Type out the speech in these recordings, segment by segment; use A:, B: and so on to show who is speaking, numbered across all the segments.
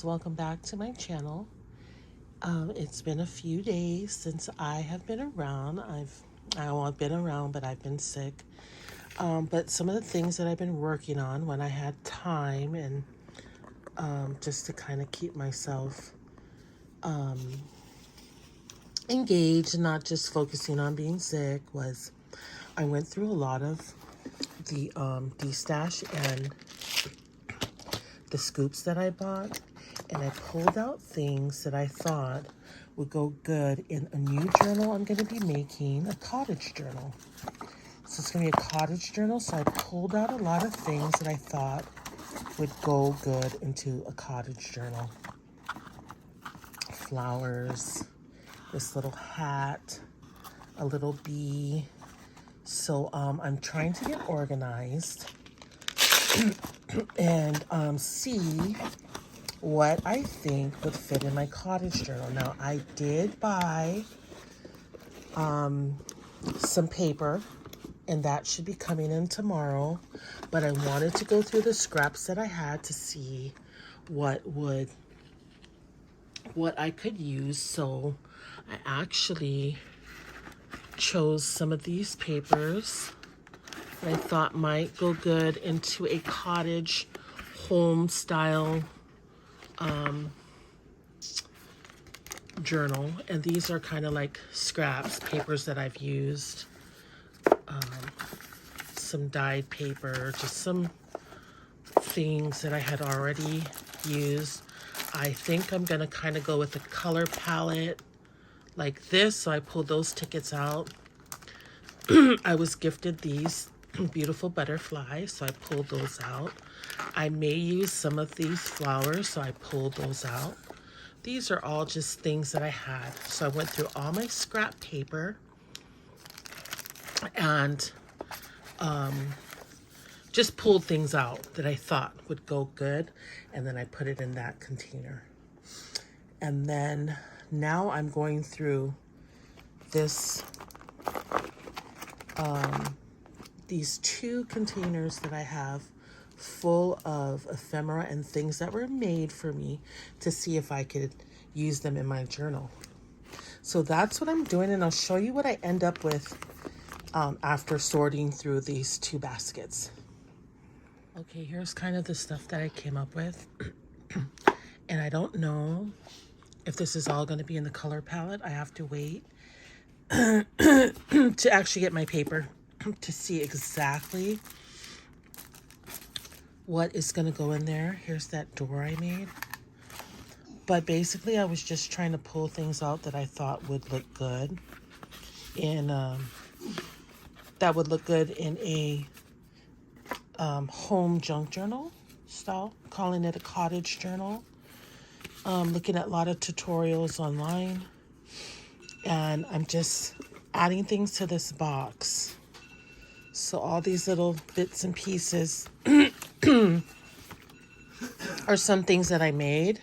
A: guys, welcome back to my channel. It's been a few days since I have been around. I've been around, but I've been sick. But some of the things that I've been working on when I had time and just to kind of keep myself engaged and not just focusing on being sick was I went through a lot of the D-stash and the scoops that I bought, and I pulled out things that I thought would go good in a new journal I'm going to be making, a cottage journal. So it's going to be a cottage journal, so I pulled out a lot of things that I thought would go good into a cottage journal. Flowers, this little hat, a little bee. So I'm trying to get organized and see what I think would fit in my cottage journal. Now, I did buy some paper, and that should be coming in tomorrow, but I wanted to go through the scraps that I had to see what I could use. So I actually chose some of these papers that I thought might go good into a cottage home style journal. And these are kind of like scraps, papers that I've used. Some dyed paper, just some things that I had already used. I think I'm gonna kind of go with the color palette like this. So I pulled those tickets out. I was gifted these beautiful butterflies, so I pulled those out. I may use some of these flowers, so I pulled those out. These are all just things that I had. So I went through all my scrap paper and just pulled things out that I thought would go good, and then I put it in that container. And then now I'm going through this these two containers that I have full of ephemera and things that were made for me to see if I could use them in my journal. So that's what I'm doing, and I'll show you what I end up with after sorting through these two baskets. Okay, here's kind of the stuff that I came up with. And I don't know if this is all going to be in the color palette. I have to wait to actually get my paper to see exactly what is going to go in there. Here's that door I made. But basically, I was just trying to pull things out that I thought would look good in a home junk journal style, calling it a cottage journal. Looking at a lot of tutorials online, and I'm just adding things to this box. So all these little bits and pieces are some things that I made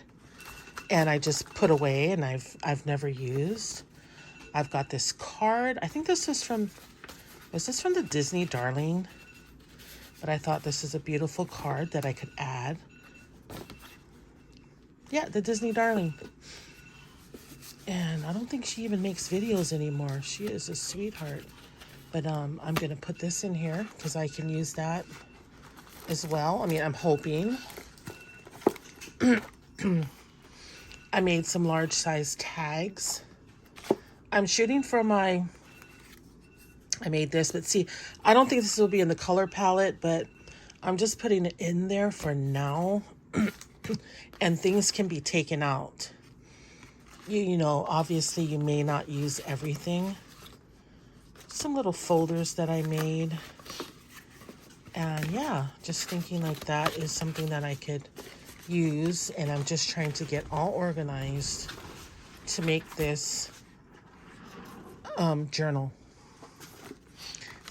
A: and I just put away and I've never used. I've got this card. I think was this from the Disney Darling? But I thought this is a beautiful card that I could add. Yeah, the Disney Darling. And I don't think she even makes videos anymore. She is a sweetheart. But I'm going to put this in here because I can use that as well. I mean, I'm hoping. I made some large size tags. I'm shooting for I made this, but see, I don't think this will be in the color palette, but I'm just putting it in there for now. And things can be taken out. You know, obviously you may not use everything. Some little folders that I made. And yeah, just thinking like that is something that I could use. And I'm just trying to get all organized to make this journal.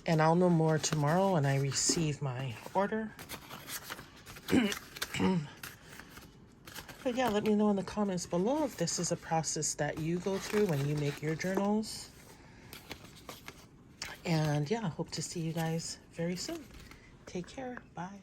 A: And I'll know more tomorrow when I receive my order. But yeah, let me know in the comments below if this is a process that you go through when you make your journals. And yeah, hope to see you guys very soon. Take care. Bye.